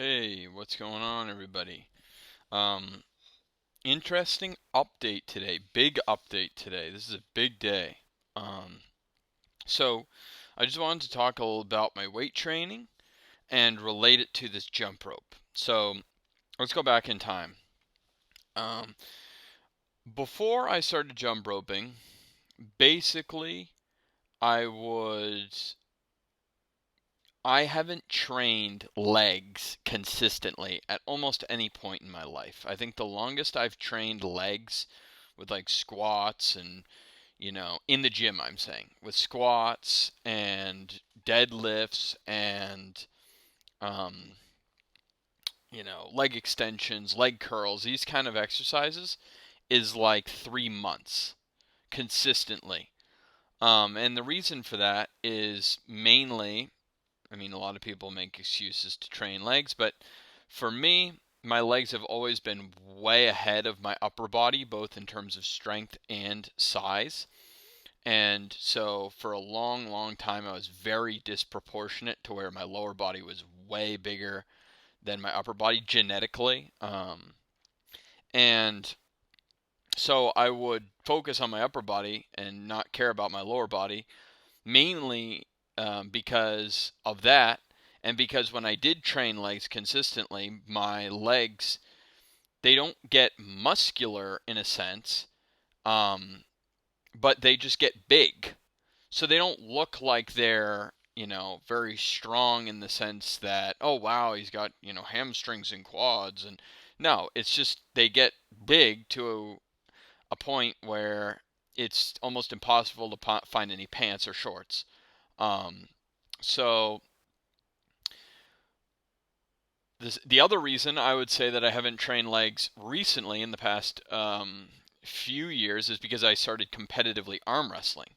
Hey, what's going on, everybody? Um, Interesting update today. Big update today. This is a big day. Um, so I just wanted to talk a little about my weight training and relate it to this jump rope. So let's go back in time. Um, Before I started jump roping, basically I would I haven't trained legs consistently at almost any point in my life. I think the longest I've trained legs with like squats and, in the gym, I'm saying, with squats and deadlifts and, um, leg extensions, leg curls, these kind of exercises is like 3 months consistently. And the reason for that is mainly, a lot of people make excuses to train legs, but for me, my legs have always been way ahead of my upper body, both in terms of strength and size. And so for a long, long time, I was very disproportionate to where my lower body was way bigger than my upper body genetically. And so I would focus on my upper body and not care about my lower body, mainly because of that, and because when I did train legs consistently, my legs, they don't get muscular in a sense, um, but they just get big. So they don't look like they're, very strong in the sense that, oh wow, he's got, hamstrings and quads. And no, it's just they get big to a point where it's almost impossible to find any pants or shorts. Um, so the other reason I would say that I haven't trained legs recently in the past few years is because I started competitively arm wrestling.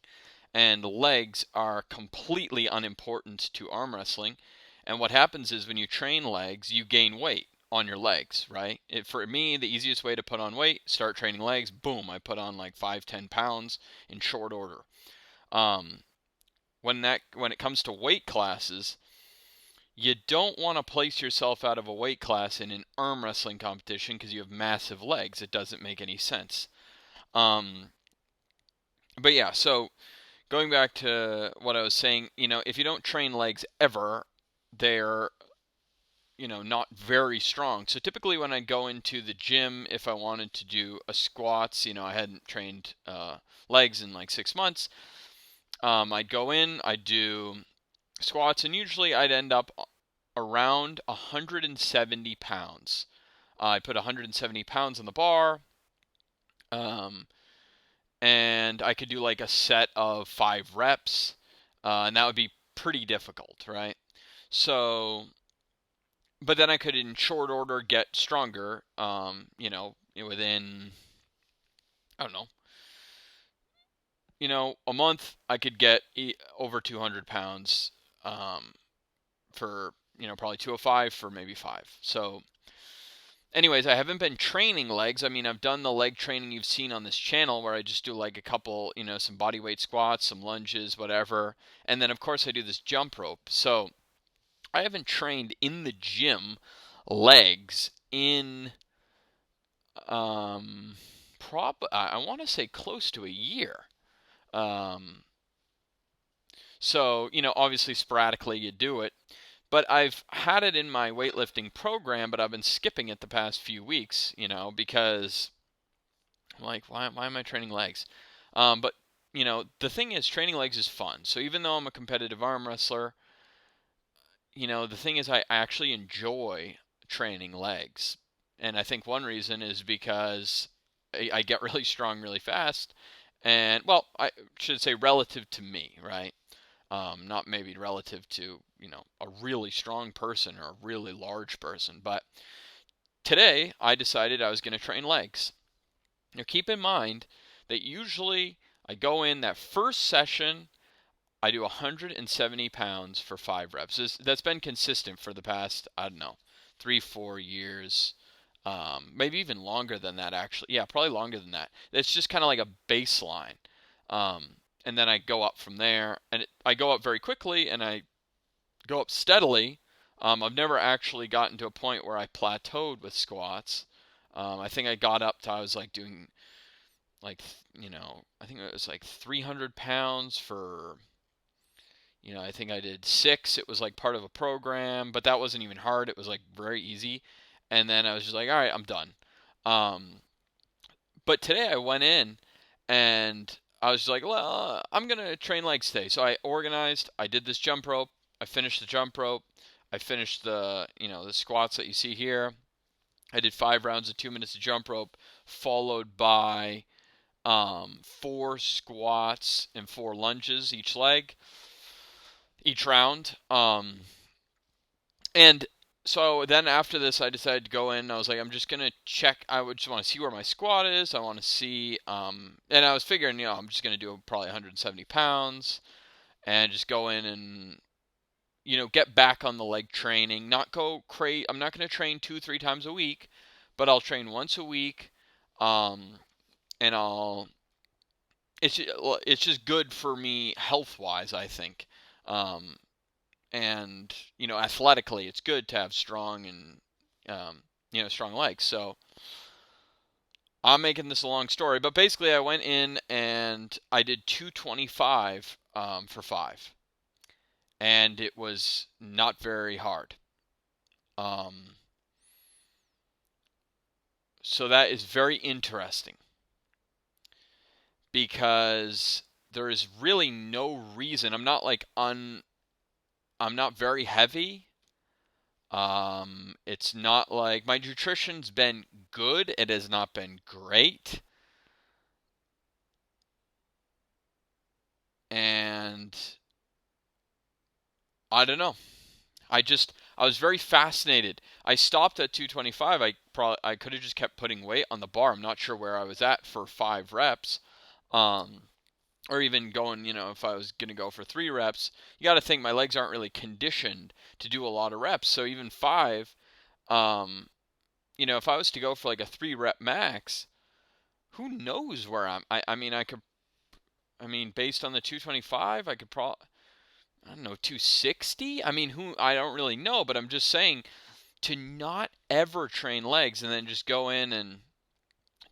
And legs are completely unimportant to arm wrestling. And what happens is when you train legs, you gain weight on your legs, right? For me, the easiest way to put on weight, start training legs, boom, I put on like 5, 10 pounds in short order. Um, when it comes to weight classes, you don't want to place yourself out of a weight class in an arm wrestling competition because you have massive legs. It doesn't make any sense. Um, but yeah, so going back to what I was saying, if you don't train legs ever, they're, not very strong. So typically when I go into the gym, if I wanted to do a squats, I hadn't trained legs in like 6 months, I'd go in, I'd do squats, and usually I'd end up around 170 pounds. I put 170 pounds on the bar, um, and I could do like a set of 5 reps, and that would be pretty difficult, right? So, but then I could, in short order, get stronger. Within, I don't know, a month, I could get over 200 pounds, for probably 205 for maybe 5. So anyways, I haven't been training legs. I've done the leg training you've seen on this channel where I just do like a couple, some body weight squats, some lunges, whatever. And then, of course, I do this jump rope. So I haven't trained in the gym legs in, I want to say close to a year. Um, so, obviously sporadically you do it. But I've had it in my weightlifting program, but I've been skipping it the past few weeks, because I'm like, why am I training legs? But the thing is, training legs is fun. So even though I'm a competitive arm wrestler, the thing is, I actually enjoy training legs. And I think one reason is because I get really strong really fast. And, well, I should say relative to me, right? Not maybe relative to, a really strong person or a really large person. But today, I decided I was going to train legs. Now, keep in mind that usually I go in that first session, I do 170 pounds for 5 reps. That's been consistent for the past, I don't know, 3, 4 years. Maybe even longer than that, actually. Yeah, probably longer than that. It's just kind of like a baseline. Um, and then I go up from there, and I go up very quickly, and I go up steadily I've never actually gotten to a point where I plateaued with squats. I think I got up to, I was like doing like, I think it was like 300 pounds for, I think I did 6. It was like part of a program, but that wasn't even hard. It was like very easy. And then I was just like, all right, I'm done. Um, but today I went in and I was like, well, I'm going to train legs today. So I organized, I did this jump rope, I finished the jump rope, I finished the squats that you see here. I did 5 rounds of 2 minutes of jump rope, followed by 4 squats and 4 lunges each leg, each round. And so then after this, I decided to go in. I was like, I'm just gonna check. I would just want to see where my squat is. I want to see, and I was figuring, I'm just gonna do probably 170 pounds, and just go in and get back on the leg training. Not go crazy. I'm not gonna train 2, 3 times a week, but I'll train once a week, um, and I'll. It's just good for me health wise, I think. Um, and athletically it's good to have strong and strong legs. So I'm making this a long story, but basically I went in and I did 225 for 5, and it was not very hard. um, so that is very interesting because there is really no reason. I'm not very heavy. It's not like my nutrition's been good. It has not been great. And I don't know. I was very fascinated. I stopped at 225. I could have just kept putting weight on the bar. I'm not sure where I was at for 5 reps. Um, or even going, if I was going to go for 3 reps, you got to think my legs aren't really conditioned to do a lot of reps. So even 5, um, if I was to go for like a 3 rep max, who knows where I mean, based on the 225, I could probably, I don't know, 260. I don't really know, but I'm just saying to not ever train legs and then just go in and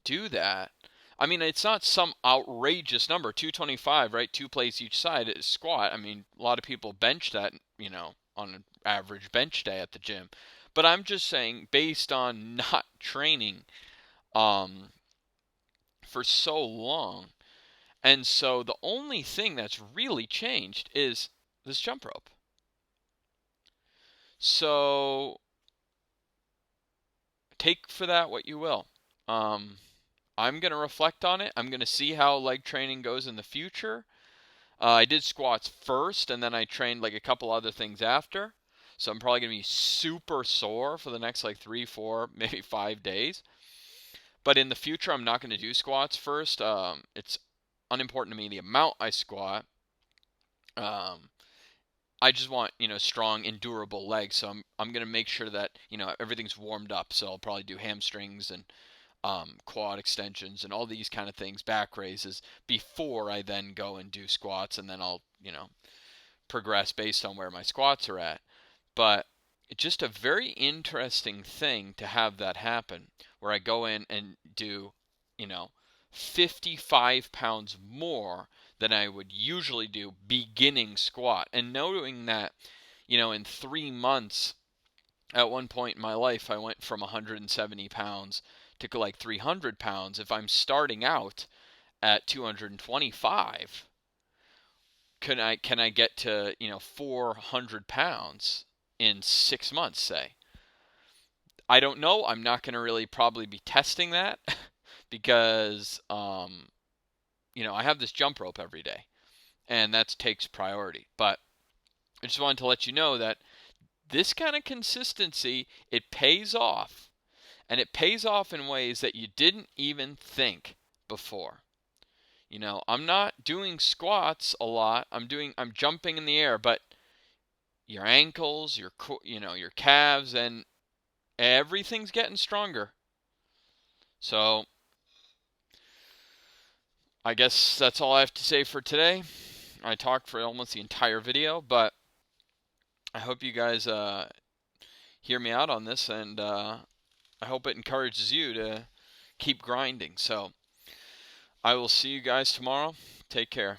do that. I mean, it's not some outrageous number, 225, right? 2 plates each side is squat. I mean, a lot of people bench that, on an average bench day at the gym. But I'm just saying, based on not training um, for so long, and so the only thing that's really changed is this jump rope. So take for that what you will. Um, I'm going to reflect on it. I'm going to see how leg training goes in the future. I did squats first, and then I trained like a couple other things after. So I'm probably going to be super sore for the next like 3, 4, maybe 5 days. But in the future, I'm not going to do squats first. It's unimportant to me the amount I squat. Um, I just want, strong and durable legs. So I'm going to make sure that, everything's warmed up. So I'll probably do hamstrings and quad extensions and all these kind of things, back raises, before I then go and do squats, and then I'll, progress based on where my squats are at. But it's just a very interesting thing to have that happen, where I go in and do, you know, 55 pounds more than I would usually do beginning squat. And knowing that, in 3 months, at one point in my life, I went from 170 pounds to like 300 pounds. If I'm starting out at 225, can I get to 400 pounds in 6 months? Say, I don't know. I'm not going to really probably be testing that because I have this jump rope every day, and that takes priority. But I just wanted to let you know that this kind of consistency, it pays off. And it pays off in ways that you didn't even think before. I'm not doing squats a lot. I'm jumping in the air, but your ankles, your calves, and everything's getting stronger. So I guess that's all I have to say for today. I talked for almost the entire video, but I hope you guys hear me out on this, and I hope it encourages you to keep grinding. So I will see you guys tomorrow. Take care.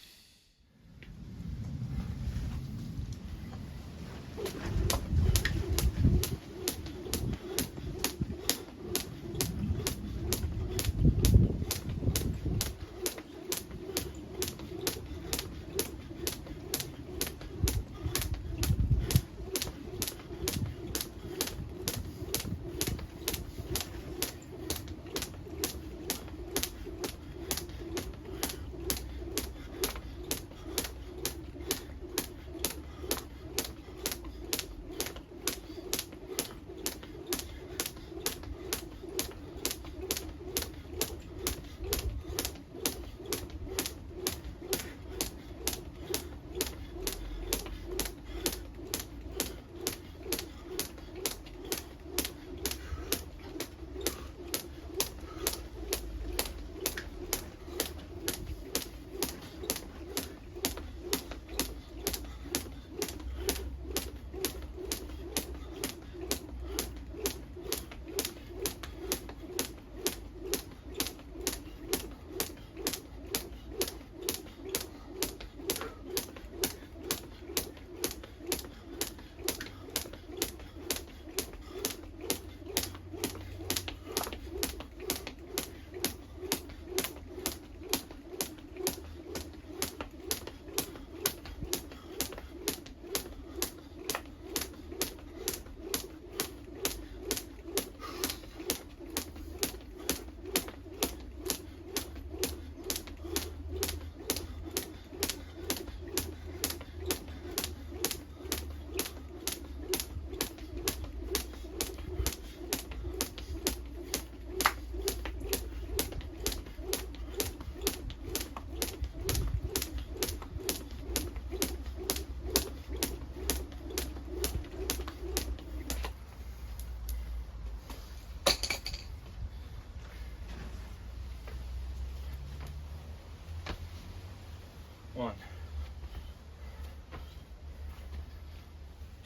One,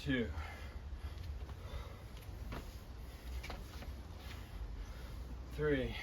two, three.